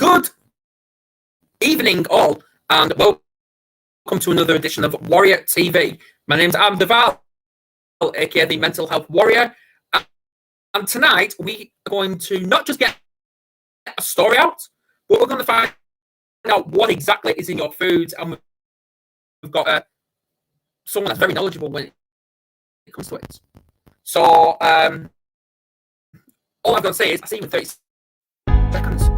Good evening, all, and welcome to another edition of Warrior TV. My name's Adam Duval, aka the Mental Health Warrior, and tonight we are going to not just get a story out, but we're going to find out what exactly is in your foods, and we've got someone that's very knowledgeable when it comes to it. So, all I've got to say is, I'll see you in 30 seconds.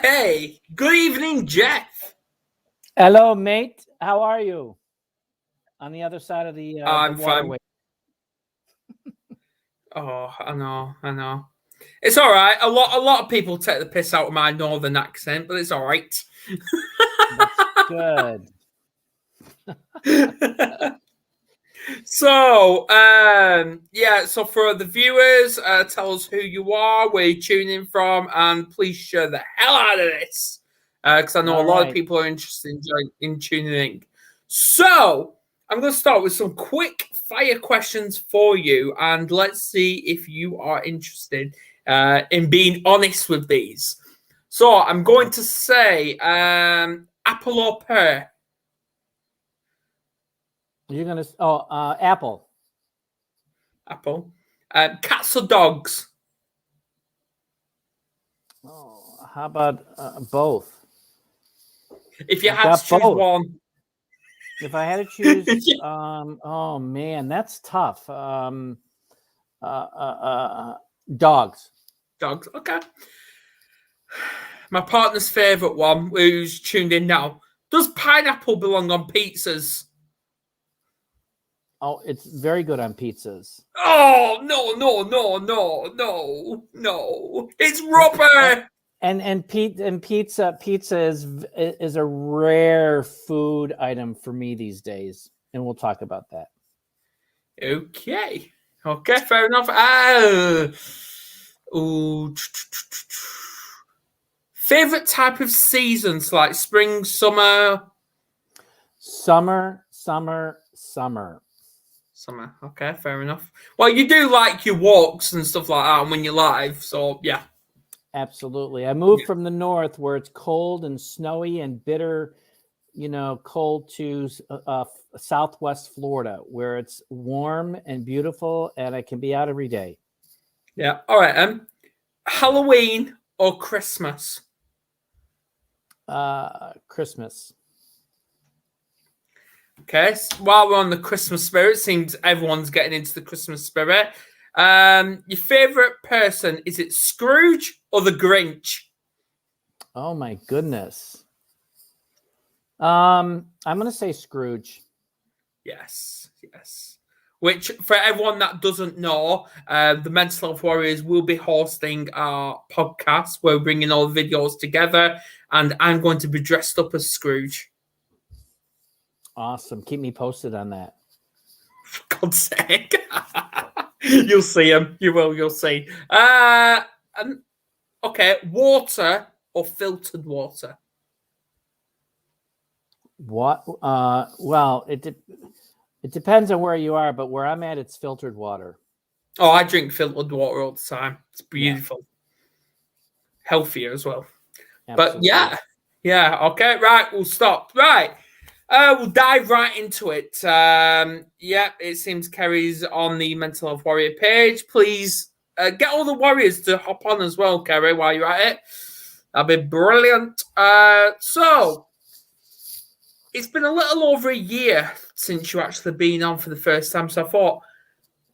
Hey, good evening, Jeff. Hello, mate. How are you? On the other side of the I'm waterway. Oh, I know. It's all right. A lot of people take the piss out of my northern accent, but it's all right. That's good. So, so for the viewers, tell us who you are, where you're tuning from, and please share the hell out of this, because I know a lot of people are interested in tuning in. So, I'm going to start with some quick fire questions for you, and let's see if you are interested in being honest with these. So, I'm going to say apple or pear? You're going to... apple. Apple. Cats or dogs? Oh, how about both? If you had to choose one. If I had to choose... oh, man, that's tough. Dogs. Dogs, okay. My partner's favourite one, who's tuned in now. Does pineapple belong on pizzas? Oh, it's very good on pizzas. Oh, no. It's rubber. And pizza is a rare food item for me these days, and we'll talk about that. Okay, fair enough. Favorite type of seasons, like spring, summer? Summer. Okay, fair enough. Well, you do like your walks and stuff like that when you're live, so yeah. Absolutely. I moved from the north where it's cold and snowy and bitter, cold, to southwest Florida where it's warm and beautiful and I can be out every day. Yeah. All right. Halloween or Christmas? Christmas. Okay. So while we're on the Christmas spirit, seems everyone's getting into the Christmas spirit. Your favorite person, is it Scrooge or the Grinch? Oh my goodness. I'm going to say Scrooge. Yes. Which, for everyone that doesn't know, the Mental Health Warriors will be hosting our podcast. We're bringing all the videos together, and I'm going to be dressed up as Scrooge. Awesome. Keep me posted on that. For God's sake. You'll see him. You will. You'll see. Okay. Water or filtered water? What? Well, it depends on where you are, but where I'm at, it's filtered water. Oh, I drink filtered water all the time. It's beautiful. Yeah. Healthier as well. Absolutely. But yeah. Okay. Right. We'll stop. Right. We'll dive right into it. It seems Kerry's on the Mental Health Warrior page. Please get all the warriors to hop on as well, Kerry, while you're at it. That'd be brilliant. So, it's been a little over a year since you actually been on for the first time. So I thought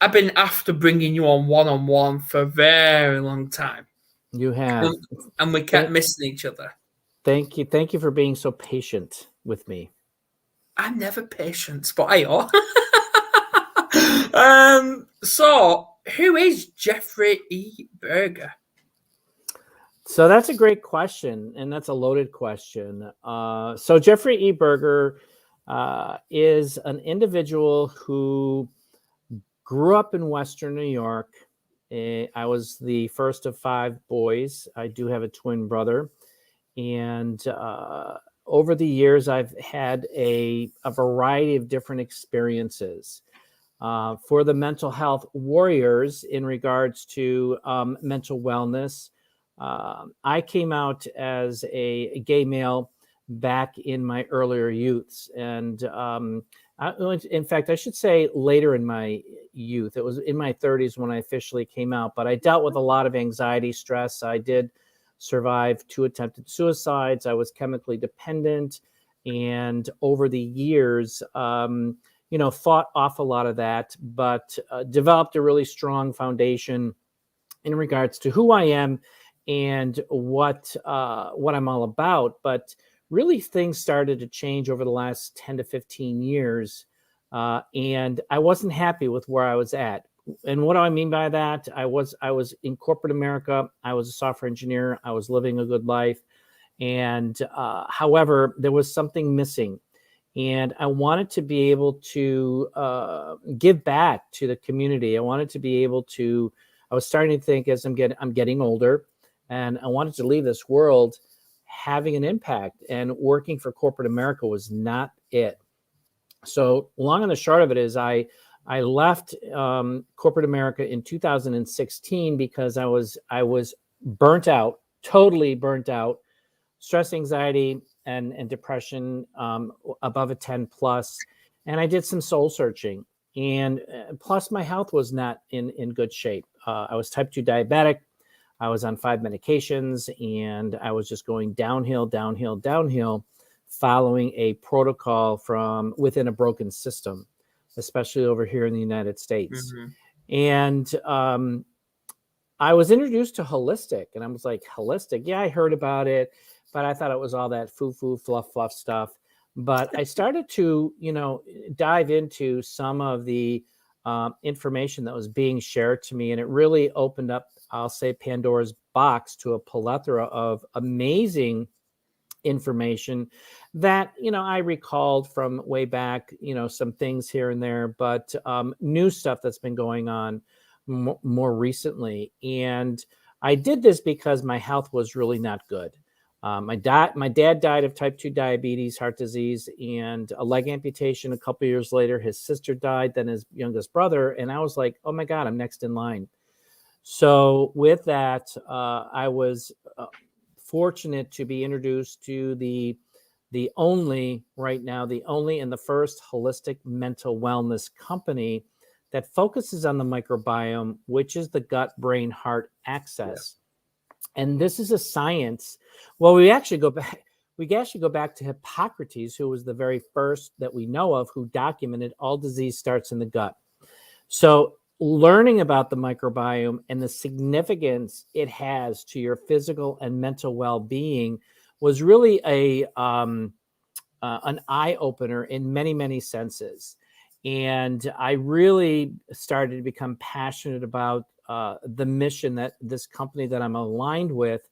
I've been after bringing you on one-on-one for a very long time. You have. And we kept missing each other. Thank you. Thank you for being so patient with me. I'm never patient, but I are. So, who is Jeffrey E Berger? So that's a great question, and that's a loaded question. So Jeffrey E. Berger is an individual who grew up in Western New York. I was the first of 5 boys. I do have a twin brother. And over the years, I've had a variety of different experiences. For the mental health warriors in regards to mental wellness, I came out as a gay male back in my earlier youths. And in fact, I should say later in my youth. It was in my 30s when I officially came out, but I dealt with a lot of anxiety, stress. I did survive 2 attempted suicides. I was chemically dependent. And over the years, fought off a lot of that, but developed a really strong foundation in regards to who I am and what I'm all about. But really, things started to change over the last 10 to 15 years, and I wasn't happy with where I was at. And what do I mean by that? I was in corporate America. I was a software engineer. I was living a good life, and however, there was something missing. And I wanted to be able to give back to the community. I wanted to be able to. I was starting to think as I'm getting older, and I wanted to leave this world having an impact. And working for corporate America was not it. So long and the short of it is, I left corporate America in 2016 because I was burnt out, totally burnt out, stress, anxiety, and depression above a 10 plus. And I did some soul searching. And plus my health was not in good shape. I was type 2 diabetic. I was on 5 medications, and I was just going downhill, following a protocol from within a broken system, especially over here in the United States. Mm-hmm. And I was introduced to holistic, and I was like, holistic? Yeah, I heard about it, but I thought it was all that foo-foo, fluff stuff. But I started to, dive into some of the information that was being shared to me, and it really opened up, I'll say, Pandora's box to a plethora of amazing information that, I recalled from way back, some things here and there, but new stuff that's been going on more recently. And I did this because my health was really not good. My dad died of type 2 diabetes, heart disease, and a leg amputation. A couple of years later, his sister died, then his youngest brother. And I was like, oh my God, I'm next in line. So with that, I was fortunate to be introduced to the only and the first holistic mental wellness company that focuses on the microbiome, which is the gut, brain, heart axis. Yeah. And this is a science. Well, we actually go back to Hippocrates, who was the very first that we know of who documented all disease starts in the gut. So learning about the microbiome and the significance it has to your physical and mental well-being was really an eye-opener in many, many senses. And I really started to become passionate about the mission that this company that I'm aligned with,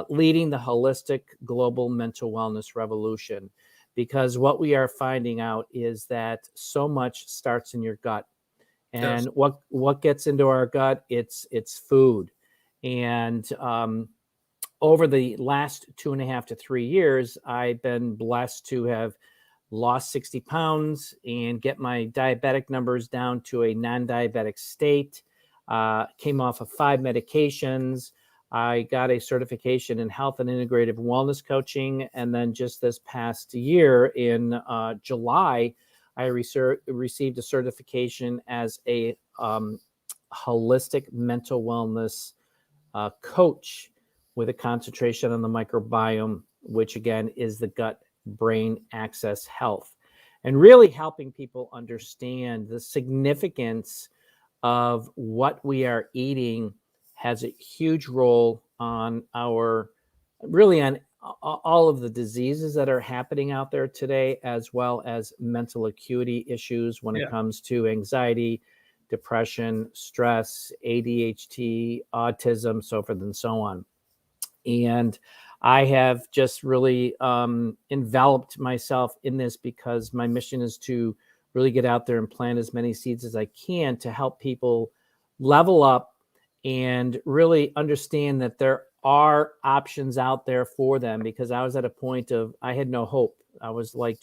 leading the holistic global mental wellness revolution. Because what we are finding out is that so much starts in your gut. And what gets into our gut? It's food. And over the last 2.5 to 3 years, I've been blessed to have lost 60 pounds and get my diabetic numbers down to a non-diabetic state. Came off of 5 medications. I got a certification in health and integrative wellness coaching. And then just this past year in July, I received a certification as a holistic mental wellness coach with a concentration on the microbiome, which again is the gut brain axis health, and really helping people understand the significance of what we are eating has a huge role on all of the diseases that are happening out there today, as well as mental acuity issues when it comes to anxiety, depression, stress, ADHD, autism, so forth and so on. And I have just really enveloped myself in this because my mission is to really get out there and plant as many seeds as I can to help people level up and really understand that there are options out there for them, because I was at a point of, I had no hope. I was like,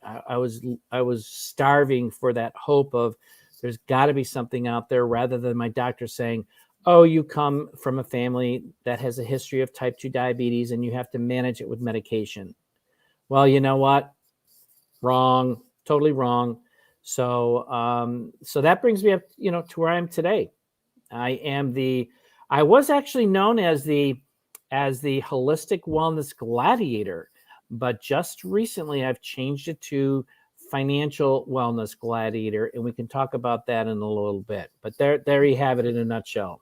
I was starving for that hope of, there's got to be something out there, rather than my doctor saying, oh, you come from a family that has a history of type 2 diabetes and you have to manage it with medication. Well, you know what? Wrong, totally wrong. So, so that brings me up, to where I am today. I was actually known as the holistic wellness gladiator, but just recently I've changed it to financial wellness gladiator, and we can talk about that in a little bit. But there you have it in a nutshell.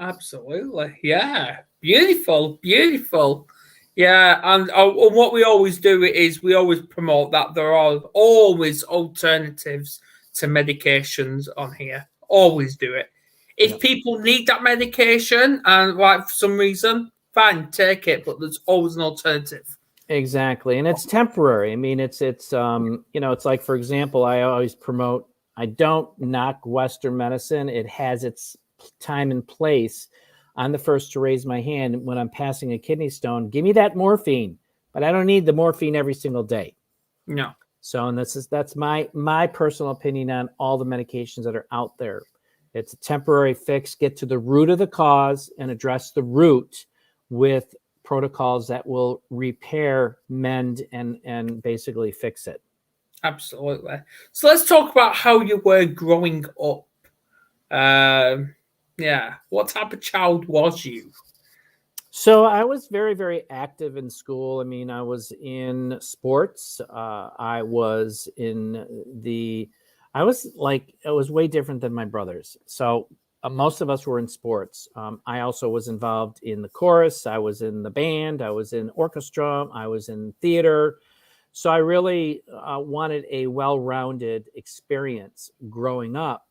Absolutely. Yeah. Beautiful. Beautiful. Yeah. And what we always do is we always promote that there are always alternatives to medications on here. Always do it. If people need that medication and like for some reason, fine, take it. But there's always an alternative. Exactly. And it's temporary. I mean, it's it's like, for example, I always promote, I don't knock Western medicine. It has its time and place. I'm the first to raise my hand when I'm passing a kidney stone. Give me that morphine, but I don't need the morphine every single day. No. So, and that's my personal opinion on all the medications that are out there. It's a temporary fix. Get to the root of the cause and address the root with protocols that will repair, mend, and basically fix it. Absolutely. So let's talk about how you were growing up. What type of child was you? So I was very, very active in school. I mean, I was in sports. I was way different than my brothers. So most of us were in sports. I also was involved in the chorus. I was in the band. I was in orchestra. I was in theater. So I really wanted a well-rounded experience growing up.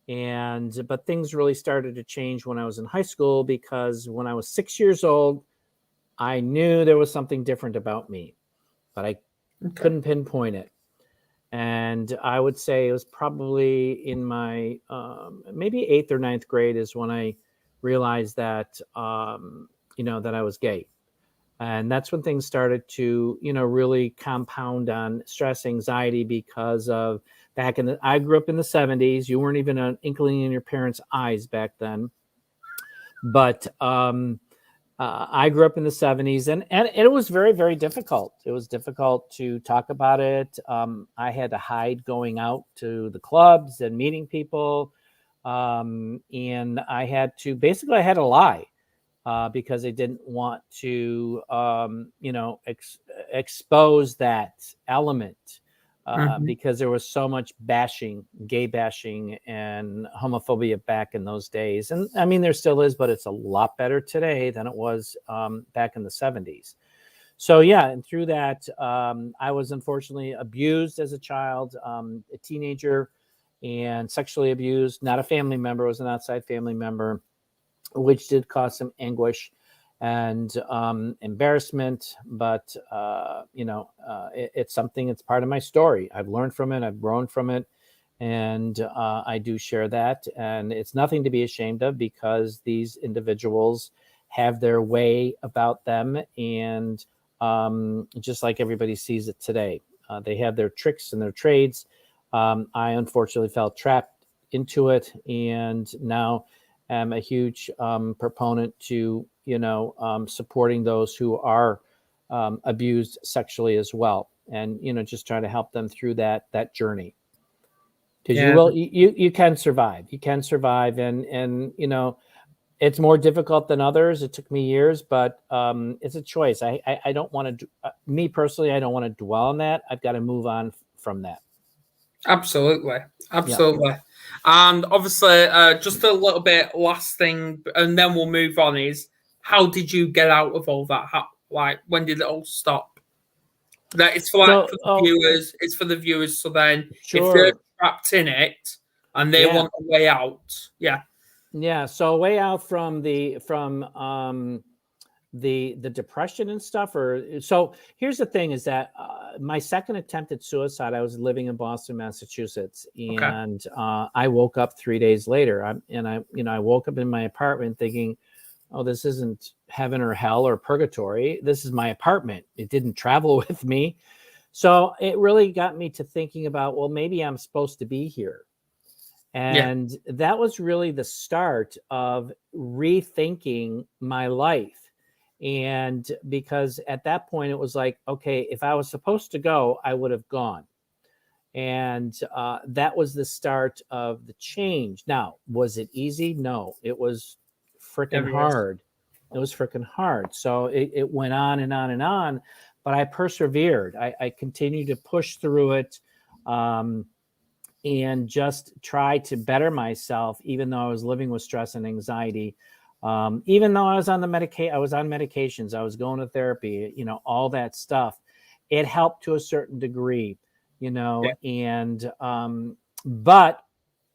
But things really started to change when I was in high school, because when I was 6 years old, I knew there was something different about me, but I couldn't pinpoint it. And I would say it was probably in my maybe 8th or 9th grade is when I realized that, that I was gay. And that's when things started to, really compound on stress, anxiety, because of I grew up in the 70s. You weren't even an inkling in your parents' eyes back then. But I grew up in the 70s, and it was very, very difficult. It was difficult to talk about it. I had to hide going out to the clubs and meeting people. And I had to lie. Because they didn't want to, expose that element, because there was so much gay bashing and homophobia back in those days. And I mean, there still is, but it's a lot better today than it was back in the 70s. So, yeah, and through that, I was unfortunately abused as a child, a teenager, and sexually abused. Not a family member, it was an outside family member, which did cause some anguish and embarrassment. But, it's something, it's part of my story. I've learned from it. I've grown from it. And I do share that. And it's nothing to be ashamed of, because these individuals have their way about them. And just like everybody sees it today, they have their tricks and their trades. I unfortunately felt trapped into it. And now I'm a huge proponent to, supporting those who are abused sexually as well. And, just trying to help them through that journey. Because you can survive. You can survive. And it's more difficult than others. It took me years, but it's a choice. I don't want to, me personally, I don't want to dwell on that. I've got to move on from that. Absolutely. Yep. And obviously, just a little bit last thing, and then we'll move on, is how did you get out of all that? When did it all stop? That it's for the viewers. It's for the viewers. So then, if they're trapped in it and they want a way out, yeah. So a way out from the depression and stuff? Or so here's the thing: is that my second attempt at suicide, I was living in Boston, Massachusetts, and I woke up 3 days later. I woke up in my apartment thinking, oh, this isn't heaven or hell or purgatory. This is my apartment. It didn't travel with me. So it really got me to thinking about, well, maybe I'm supposed to be here. And that was really the start of rethinking my life. And because at that point it was like, okay, if I was supposed to go, I would have gone. And that was the start of the change. Now, was it easy? No, it was freaking hard. It was freaking hard. So it went on and on and on, but I persevered. I continued to push through it. And just try to better myself, even though I was living with stress and anxiety. Even though I was on medications, I was going to therapy, all that stuff. It helped to a certain degree, and but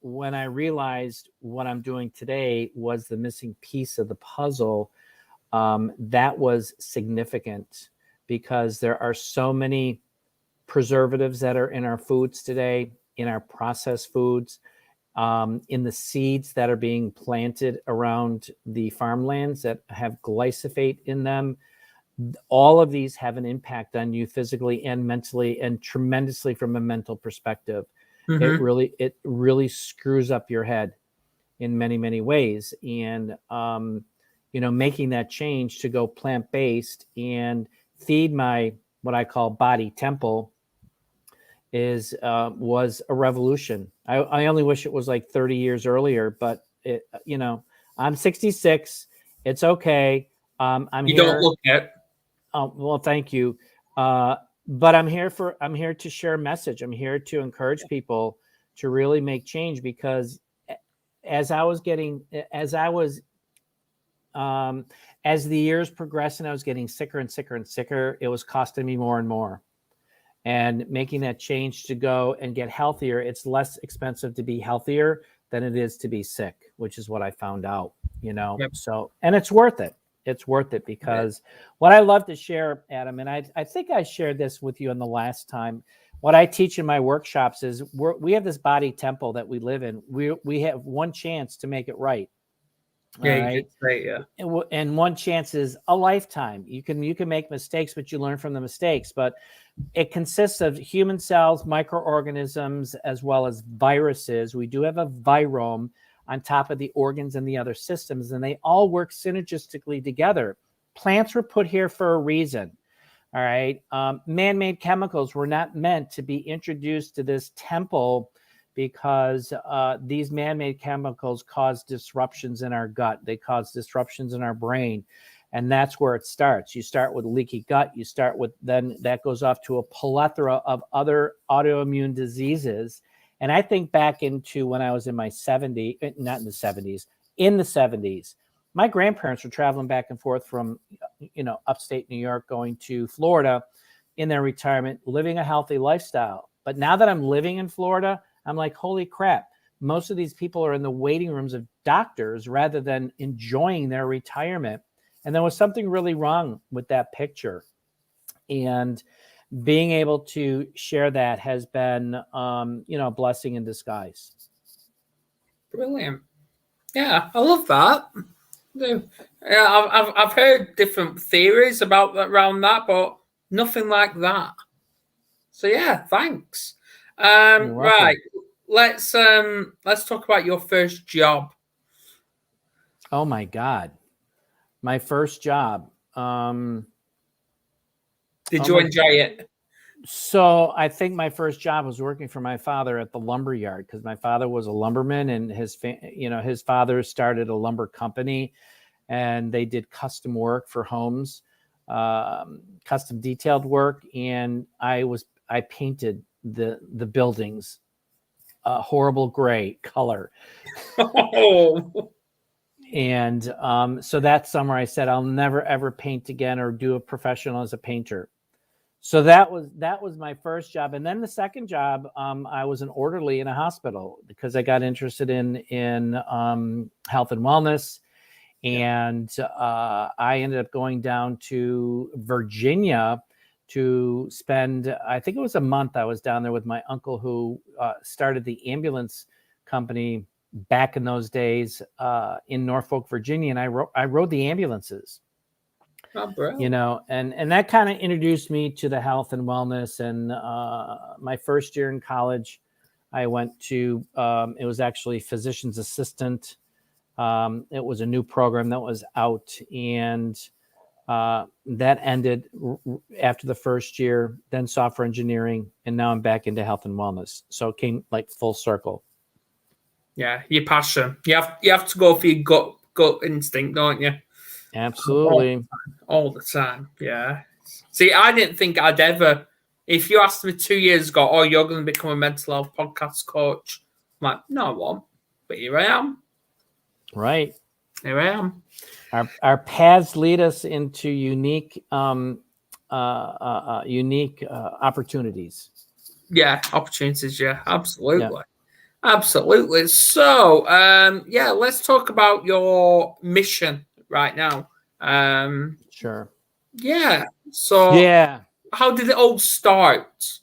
when I realized what I'm doing today was the missing piece of the puzzle, that was significant, because there are so many preservatives that are in our foods today, in our processed foods, in the seeds that are being planted around the farmlands that have glyphosate in them. All of these have an impact on you physically and mentally, and tremendously from a mental perspective. It really screws up your head in many, many ways. And, making that change to go plant-based and feed my, what I call body temple, was a revolution. I only wish it was like 30 years earlier, but I'm 66. It's okay. You here. Don't look it. Oh, well, thank you. But I'm here to share a message. I'm here to encourage people to really make change, because as the years progressed and I was getting sicker and sicker and sicker, it was costing me more and more. And making that change to go and get healthier, it's less expensive to be healthier than it is to be sick, which is what I found out, So, and it's worth it. It's worth it, because what I love to share, Adam, and I think I shared this with you on the last time, what I teach in my workshops is we have this body temple that we live in. We have one chance to make it right. Right. And one chance is a lifetime. You can make mistakes, but you learn from the mistakes. But it consists of human cells, microorganisms, as well as viruses. We do have a virome on top of the organs and the other systems, and they all work synergistically together. Plants were put here for a reason. All right. Man-made chemicals were not meant to be introduced to this temple, because these man-made chemicals cause disruptions in our gut. They cause disruptions in our brain. And that's where it starts. You start with leaky gut. Then that goes off to a plethora of other autoimmune diseases. And I think back into when I was in my 70s, not in the 70s, in the 70s, my grandparents were traveling back and forth from, upstate New York, going to Florida in their retirement, living a healthy lifestyle. But now that I'm living in Florida, I'm like, holy crap. Most of these people are in the waiting rooms of doctors rather than enjoying their retirement. And there was something really wrong with that picture. And being able to share that has been, a blessing in disguise. Brilliant. Yeah, I love that. Yeah, I've heard different theories around that, but nothing like that. So yeah, thanks. Right. Let's talk about your first job. Oh my God. My first job. Did you enjoy it? So I think my first job was working for my father at the lumber yard, because my father was a lumberman, and his father started a lumber company, and they did custom work for homes, custom detailed work. And I painted the buildings a horrible gray color. Oh. And so that summer I said, I'll never, ever paint again or do a professional as a painter. So that was my first job. And then the second job, I was an orderly in a hospital, because I got interested in health and wellness. And I ended up going down to Virginia to spend, I think it was a month. I was down there with my uncle who started the ambulance company back in those days in Norfolk, Virginia. And I rode the ambulances. Oh, bro. You know, and that kind of introduced me to the health and wellness. And my first year in college, I went to, it was actually physician's assistant. It was a new program that was out, and that ended after the first year, then software engineering, and now I'm back into health and wellness. So it came like full circle. Yeah, your passion. You have to go for your gut instinct, don't you? Absolutely. All the time. Yeah. See, I didn't think I'd ever. If you asked me 2 years ago, "Oh, you're going to become a mental health podcast coach," I'm like, "No, I won't." But here I am. Right. Here I am. Our paths lead us into unique opportunities. Yeah, opportunities. Yeah, absolutely. Yeah. Absolutely. So, let's talk about your mission right now. Sure. Yeah. So, how did it all start?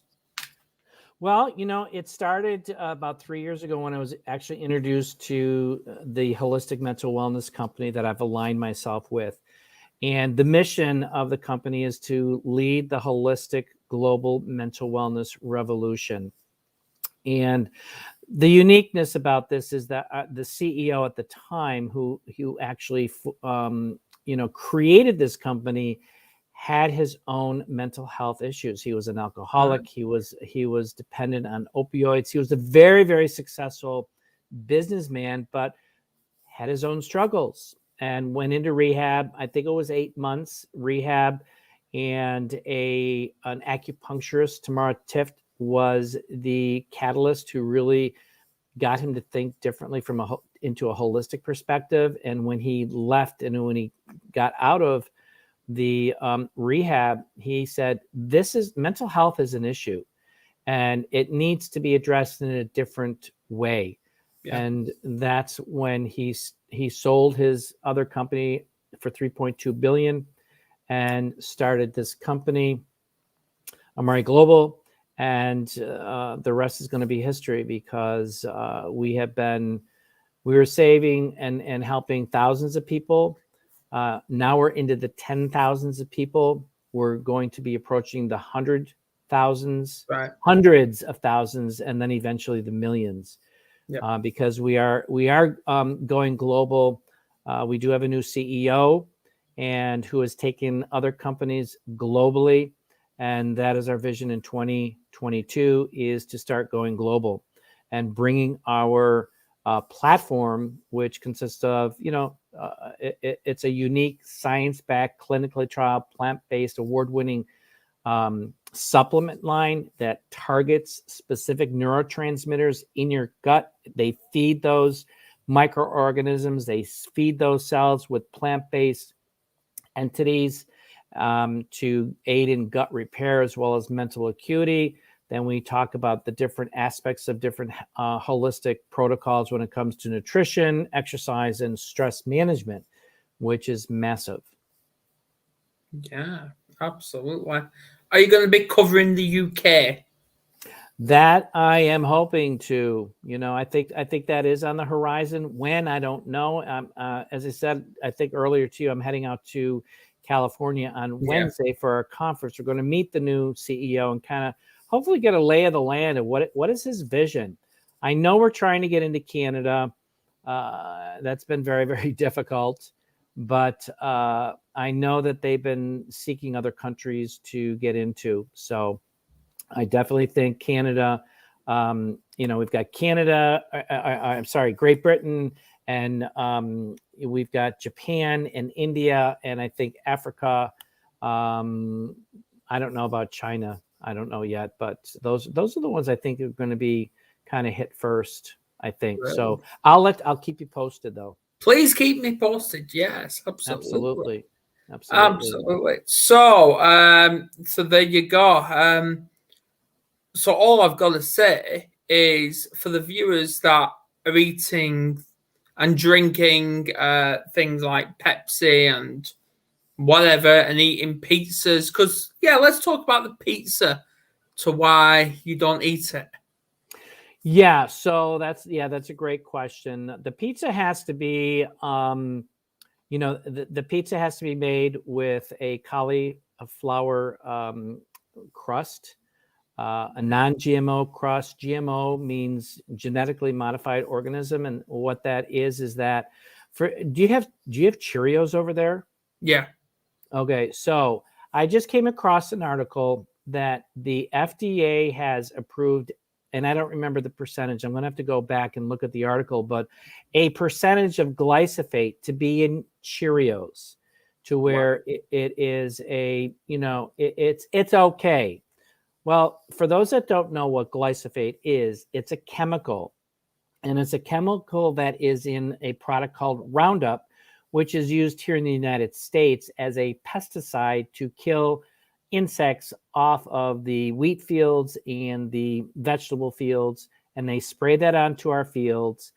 Well, you know, it started about 3 years ago when I was actually introduced to the holistic mental wellness company that I've aligned myself with. And the mission of the company is to lead the holistic global mental wellness revolution. And the uniqueness about this is that the CEO at the time who actually, created this company had his own mental health issues. He was an alcoholic. He was dependent on opioids. He was a very, very successful businessman, but had his own struggles and went into rehab. I think it was 8 months rehab, and an acupuncturist, Tamara Tift, was the catalyst who really got him to think differently into a holistic perspective. And when he left and when he got out of the rehab, he said, mental health is an issue and it needs to be addressed in a different way. Yeah. And that's when he sold his other company for $3.2 billion and started this company, Amari Global. And the rest is going to be history, because we were saving and helping thousands of people. Now we're into the 10,000s of people. We're going to be approaching the 100,000s, right. Hundreds of thousands, and then eventually the millions. Yep. Because we are going global. We do have a new CEO, and who has taken other companies globally. And that is our vision in 2022, is to start going global and bringing our platform, which consists of, it's a unique science-backed, clinically trial, plant-based, award-winning supplement line that targets specific neurotransmitters in your gut. They feed those microorganisms. They feed those cells with plant-based entities to aid in gut repair as well as mental acuity. Then we talk about the different aspects of different holistic protocols when it comes to nutrition, exercise, and stress management, which is massive. Yeah, absolutely. Are you going to be covering the UK? That I am hoping to. I think that is on the horizon. When, I don't know. As I said, I think earlier to you, I'm heading out to California on Wednesday for our conference. We're going to meet the new CEO and kind of hopefully get a lay of the land of what is his vision. I know we're trying to get into Canada. That's been very, very difficult, but I know that they've been seeking other countries to get into. So I definitely think Canada, we've got Canada, Great Britain, and we've got Japan and India, and I think Africa. I don't know about China. I don't know yet, but those are the ones I think are going to be kind of hit first, I think. Really? So I'll keep you posted, though. Please keep me posted. Yes, absolutely. So there you go. So all I've got to say is, for the viewers that are eating and drinking things like Pepsi and whatever and eating pizzas. Because, yeah, let's talk about the pizza to why you don't eat it. Yeah, so that's a great question. The pizza has to be, the pizza has to be made with a cauliflower crust, a non-GMO crust. GMO means genetically modified organism, and what that is that do you have Cheerios over there? Yeah. Okay, so I just came across an article that the FDA has approved, and I don't remember the percentage. I'm going to have to go back and look at the article, but a percentage of glyphosate to be in Cheerios to where it is it's okay. Well, for those that don't know what glyphosate is, it's a chemical, and it's a chemical that is in a product called Roundup, which is used here in the United States as a pesticide to kill insects off of the wheat fields and the vegetable fields, and they spray that onto our fields.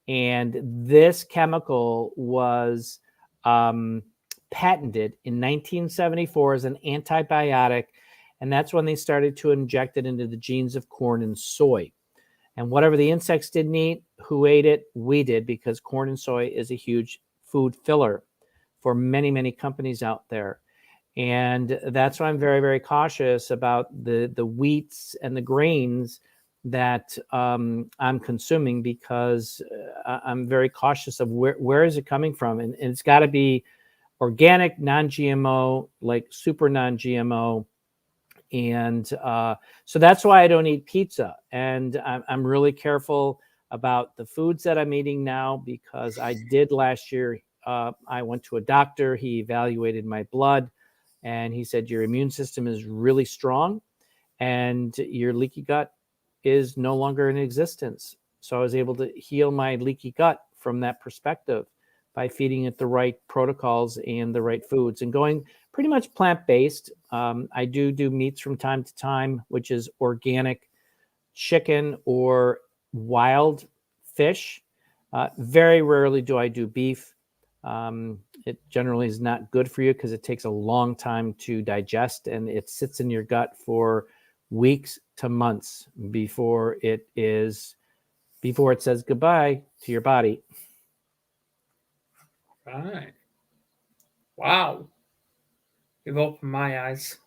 And this chemical was patented in 1974 as an antibiotic, and that's when they started to inject it into the genes of corn and soy. And whatever the insects didn't eat, who ate it? We did, because corn and soy is a huge food filler for many, many companies out there. And that's why I'm very, very cautious about the wheats and the grains that I'm consuming, because I'm very cautious of where is it coming from. And it's got to be organic, non-GMO, like super non-GMO. And so that's why I don't eat pizza. And I'm really careful about the foods that I'm eating now, because I did last year. I went to a doctor. He evaluated my blood, and he said, your immune system is really strong and your leaky gut is no longer in existence. So I was able to heal my leaky gut from that perspective by feeding it the right protocols and the right foods and going pretty much plant-based. I do meats from time to time, which is organic chicken or wild fish. Very rarely do I do beef. It generally is not good for you because it takes a long time to digest, and it sits in your gut for weeks to months before it says goodbye to your body. Right. Wow. You've opened my eyes.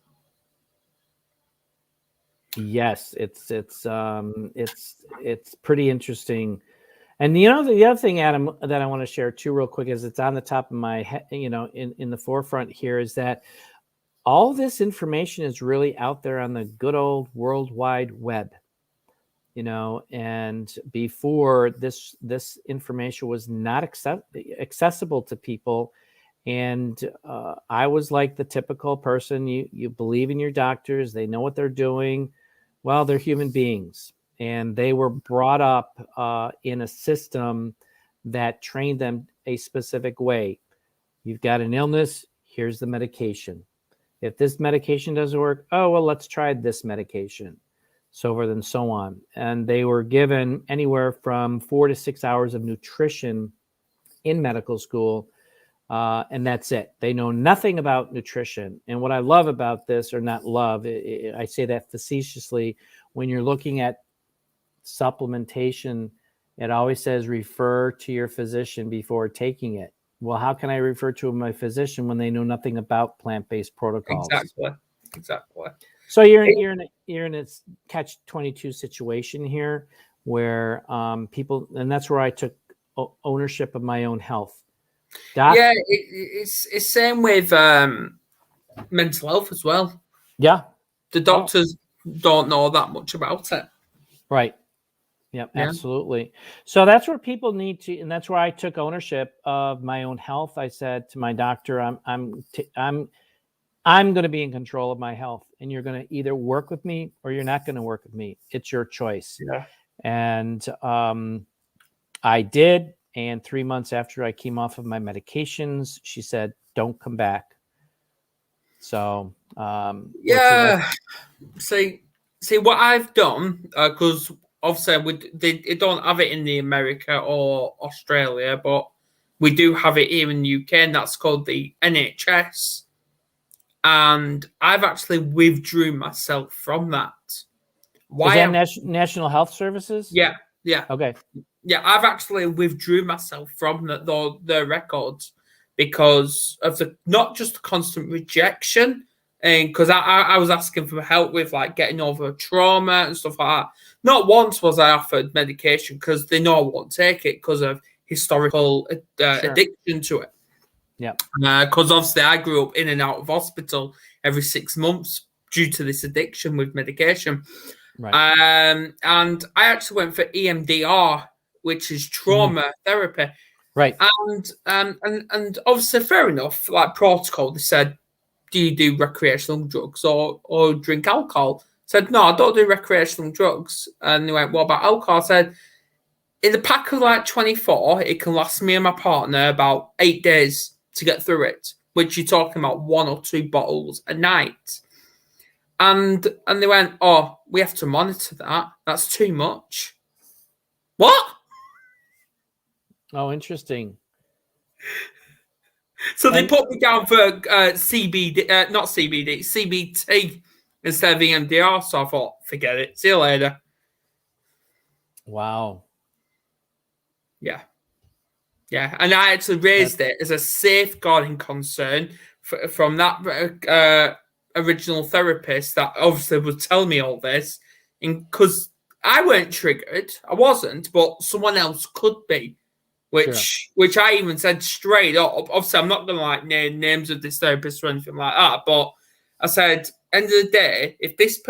Yes, it's pretty interesting. And the other thing, Adam, that I want to share too real quick, is it's on the top of my head, in the forefront here, is that all this information is really out there on the good old World Wide Web. And before this information was not accessible to people. And I was like the typical person. You believe in your doctors. They know what they're doing. Well, they're human beings, and they were brought up in a system that trained them a specific way. You've got an illness. Here's the medication. If this medication doesn't work, oh, well, let's try this medication. So forth and so on. And they were given anywhere from 4 to 6 hours of nutrition in medical school. And that's it. They know nothing about nutrition. And what I love about this, or not love, I say that facetiously, when you're looking at supplementation, it always says refer to your physician before taking it. Well, how can I refer to my physician when they know nothing about plant-based protocols? Exactly. So you're in a catch-22 situation here, where people, and that's where I took ownership of my own health. Yeah, it's same with mental health as well. Yeah, the doctors don't know that much about it. Right. Yep, yeah, absolutely. So that's where people need to, and that's where I took ownership of my own health. I said to my doctor, I'm going to be in control of my health, and you're going to either work with me or you're not going to work with me. It's your choice. Yeah. And I did. And 3 months after I came off of my medications, she said, don't come back. So, yeah. See what I've done, because obviously they don't have it in the America or Australia, but we do have it here in the UK, and that's called the NHS. And I've actually withdrew myself from that. Why? Is that National Health Services? Yeah. Okay. Yeah, I've actually withdrew myself from the records because of not just the constant rejection, and because I was asking for help with like getting over trauma and stuff like that. Not once was I offered medication because they know I won't take it because of historical addiction to it. Yeah. Because obviously I grew up in and out of hospital every 6 months due to this addiction with medication. Right. And I actually went for EMDR, which is trauma therapy. Right. And obviously, fair enough, like protocol, they said, do you do recreational drugs or drink alcohol? I said, no, I don't do recreational drugs. And they went, what about alcohol? I said, in the pack of like 24, it can last me and my partner about 8 days to get through it, which you're talking about 1 or 2 bottles a night. And they went, oh, we have to monitor that. That's too much. What? Oh, interesting. So they put me down for CBD, not CBD, CBT instead of EMDR. So I thought, forget it. See you later. Wow. Yeah. And I actually raised it as a safeguarding concern from that original therapist that obviously would tell me all this, because I weren't triggered. I wasn't, but someone else could be. Which I even said straight up. Obviously, I'm not going to like name names of this therapist or anything like that. But I said, end of the day, if this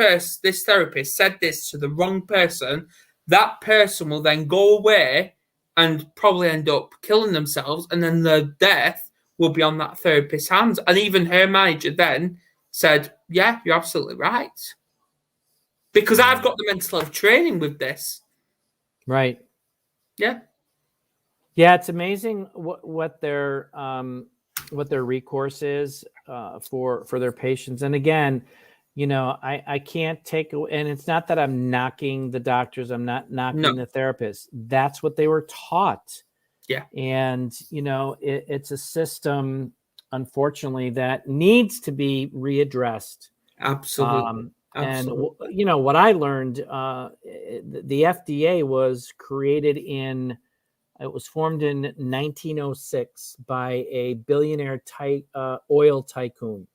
therapist said this to the wrong person, that person will then go away and probably end up killing themselves, and then their death will be on that therapist's hands. And even her manager then said, "Yeah, you're absolutely right," because I've got the mental health training with this. Right. Yeah. Yeah, it's amazing what their recourse is for their patients. And again, you know, I can't take away, and it's not that I'm knocking the doctors, I'm not knocking the therapists. That's what they were taught. Yeah. And you know, it's a system, unfortunately, that needs to be readdressed. Absolutely. And you know what I learned, the FDA was created it was formed in 1906 by a billionaire oil tycoon,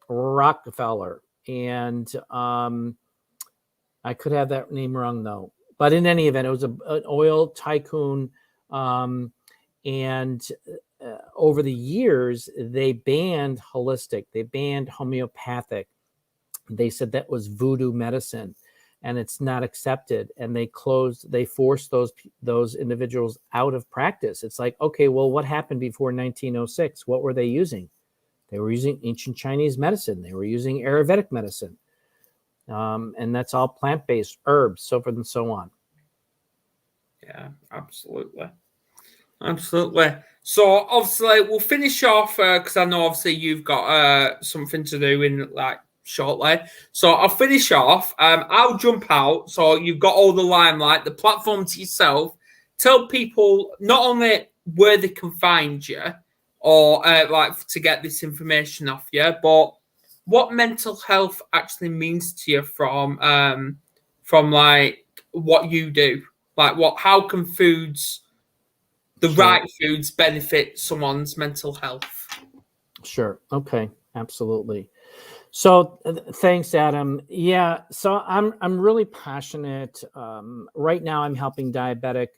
Rockefeller. And I could have that name wrong, though. But in any event, it was an oil tycoon. And over the years, they banned holistic. They banned homeopathic. They said that was voodoo medicine, and it's not accepted. And they forced those individuals out of practice. It's like, okay, well, what happened before 1906? What were they using? They were using ancient Chinese medicine. They were using Ayurvedic medicine. And that's all plant-based, herbs, so forth and so on. Yeah, absolutely. Absolutely. So obviously we'll finish off because I know obviously you've got something to do in like shortly. So I'll finish off. I'll jump out. So you've got all the limelight, the platform to yourself. Tell people not only where they can find you or like to get this information off you, but what mental health actually means to you from like what you do. Like how can right foods benefit someone's mental health? Sure. Okay. Absolutely. So thanks, Adam. Yeah. So I'm really passionate. Right now I'm helping diabetic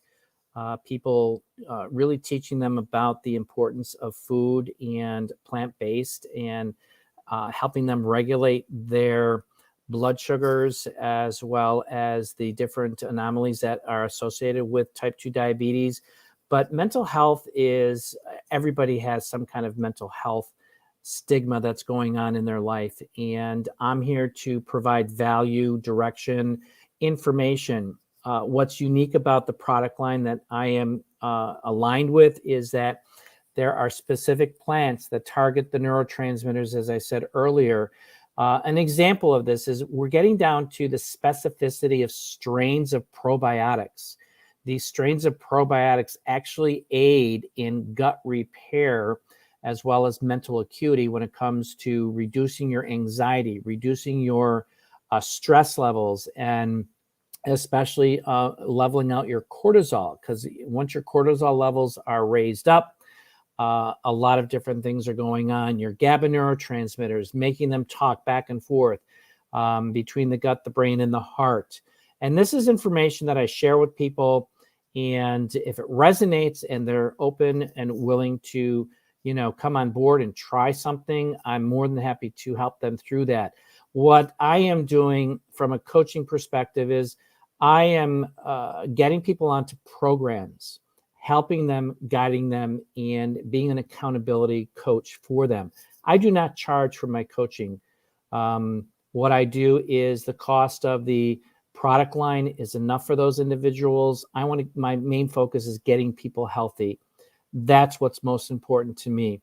people, really teaching them about the importance of food and plant-based, and helping them regulate their blood sugars, as well as the different anomalies that are associated with type 2 diabetes. But mental health everybody has some kind of mental health stigma that's going on in their life. And I'm here to provide value, direction, information. What's unique about the product line that I am aligned with is that there are specific plants that target the neurotransmitters, as I said earlier, An example of this is we're getting down to the specificity of strains of probiotics. These strains of probiotics actually aid in gut repair as well as mental acuity when it comes to reducing your anxiety, reducing your stress levels, and especially leveling out your cortisol, because once your cortisol levels are raised up, a lot of different things are going on. Your GABA neurotransmitters, making them talk back and forth between the gut, the brain, and the heart. And this is information that I share with people. And if it resonates and they're open and willing to, come on board and try something, I'm more than happy to help them through that. What I am doing from a coaching perspective is I am getting people onto programs, helping them, guiding them, and being an accountability coach for them. I do not charge for my coaching. What I do is the cost of the product line is enough for those individuals. My main focus is getting people healthy. That's what's most important to me.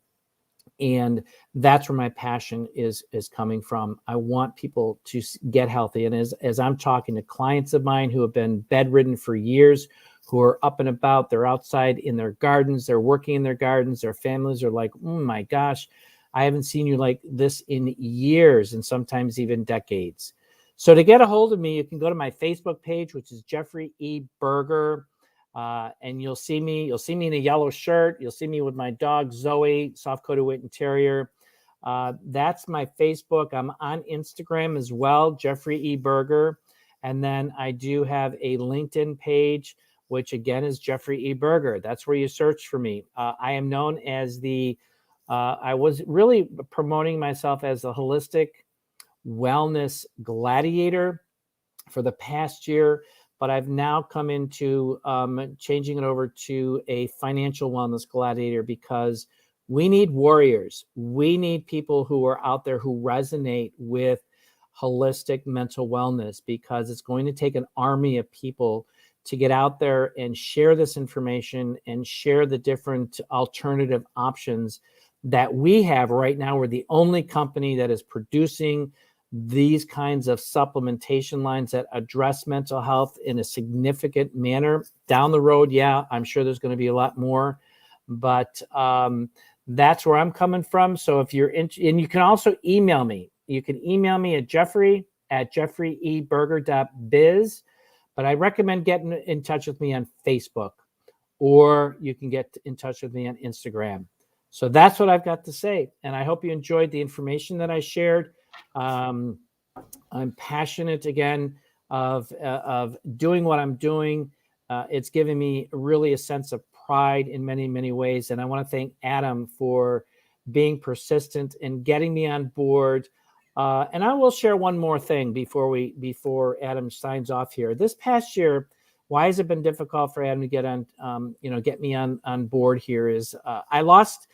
And that's where my passion is coming from. I want people to get healthy. And as I'm talking to clients of mine who have been bedridden for years, who are up and about, they're outside in their gardens, they're working in their gardens, their families are like, oh my gosh, I haven't seen you like this in years, and sometimes even decades. So to get a hold of me, you can go to my Facebook page, which is Jeffrey E Berger. And you'll see me in a yellow shirt. You'll see me with my dog, Zoie, soft-coated Wheaton Terrier. That's my Facebook. I'm on Instagram as well, Jeffrey E Berger. And then I do have a LinkedIn page, which again is Jeffrey E Berger. That's where you search for me. I am known as I was really promoting myself as a holistic wellness gladiator for the past year, but I've now come into changing it over to a financial wellness gladiator, because we need warriors. We need people who are out there who resonate with holistic mental wellness, because it's going to take an army of people to get out there and share this information and share the different alternative options that we have right now. We're the only company that is producing these kinds of supplementation lines that address mental health in a significant manner. Down the road, yeah, I'm sure there's going to be a lot more, but that's where I'm coming from. So if you're and you can also email me. You can email me at jeffrey@jeffreyeberger.biz, but I recommend getting in touch with me on Facebook, or you can get in touch with me on Instagram. So that's what I've got to say. And I hope you enjoyed the information that I shared. I'm passionate again of doing what I'm doing. It's given me really a sense of pride in many, many ways. And I want to thank Adam for being persistent and getting me on board. And I will share one more thing before Adam signs off here. This past year, why has it been difficult for Adam to get on, get me on board here is I lost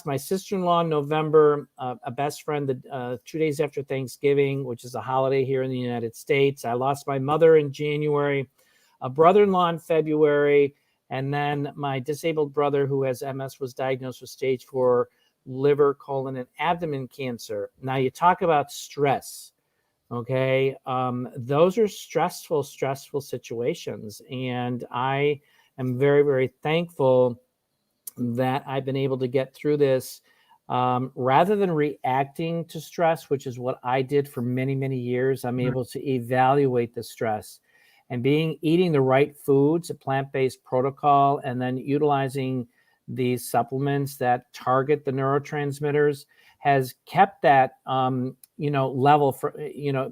my sister-in-law in November, a best friend 2 days after Thanksgiving, which is a holiday here in the United States. I lost my mother in January, a brother-in-law in February, and then my disabled brother who has MS was diagnosed with stage 4 liver, colon, and abdomen cancer. Now you talk about stress, okay? Those are stressful situations. And I am very, very thankful that I've been able to get through this rather than reacting to stress, which is what I did for many, many years. I'm able to evaluate the stress, and eating the right foods, a plant-based protocol, and then utilizing these supplements that target the neurotransmitters has kept that, level for,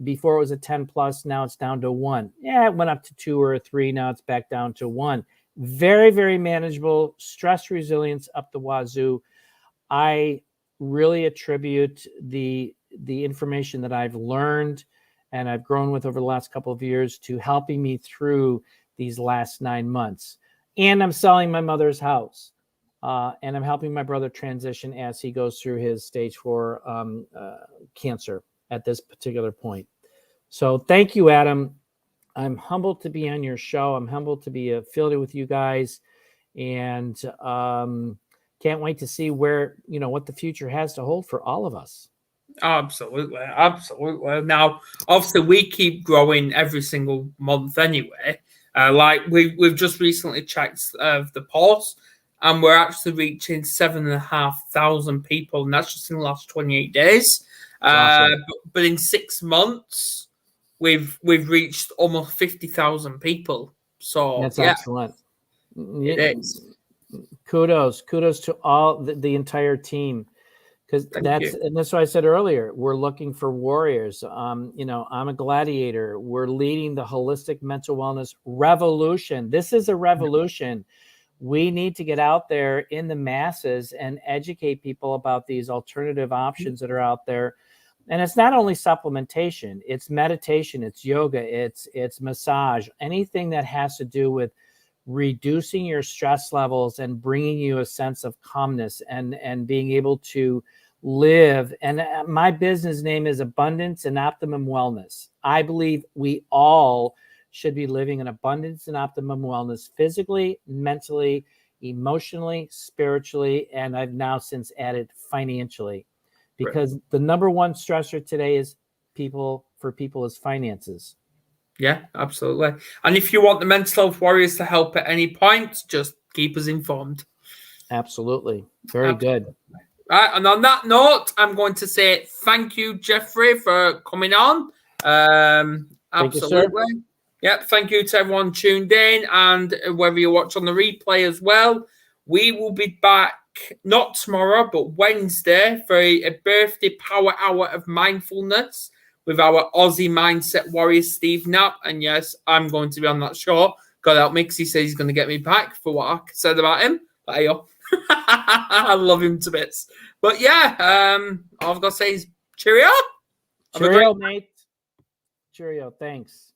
before it was a 10 plus, now it's down to 1. Yeah, it went up to 2 or 3. Now it's back down to 1. Very, very manageable. Stress resilience up the wazoo. I really attribute the information that I've learned and I've grown with over the last couple of years to helping me through these last 9 months. And I'm selling my mother's house. And I'm helping my brother transition as he goes through his stage 4 cancer at this particular point. So thank you, Adam. I'm humbled to be on your show. I'm humbled to be affiliated with you guys, and can't wait to see where, what the future has to hold for all of us. Absolutely, absolutely. Now, obviously, we keep growing every single month anyway. Like we've just recently checked the polls, and we're actually reaching 7,500 people, and that's just in the last 28 days. Awesome. But in 6 months, we've reached almost 50,000 people. So That's excellent. It is. Kudos to all the entire team, because that's what I said earlier. We're looking for warriors. I'm a gladiator. We're leading the holistic mental wellness revolution. This is a revolution. We need to get out there in the masses and educate people about these alternative options that are out there. And it's not only supplementation, it's meditation, it's yoga, it's massage, anything that has to do with reducing your stress levels and bringing you a sense of calmness and being able to live. And my business name is Abundance and Optimum Wellness. I believe we all should be living in abundance and optimum wellness, physically, mentally, emotionally, spiritually, and I've now since added financially, because the number one stressor today is people is finances. Yeah, absolutely. And if you want the mental health warriors to help at any point, just keep us informed. Absolutely. Very good. Right, and on that note, I'm going to say thank you, Jeffrey, for coming on. Absolutely. Thank you, sir. Yep, thank you to everyone tuned in, and whether you watch on the replay as well. We will be back not tomorrow, but Wednesday for a birthday power hour of mindfulness with our Aussie mindset warrior, Steve Knapp. And yes, I'm going to be on that show. God help me, because he says he's going to get me back for what I said about him. But hey, I love him to bits. But yeah, all I've got to say is cheerio. Cheerio, mate. Cheerio. Thanks.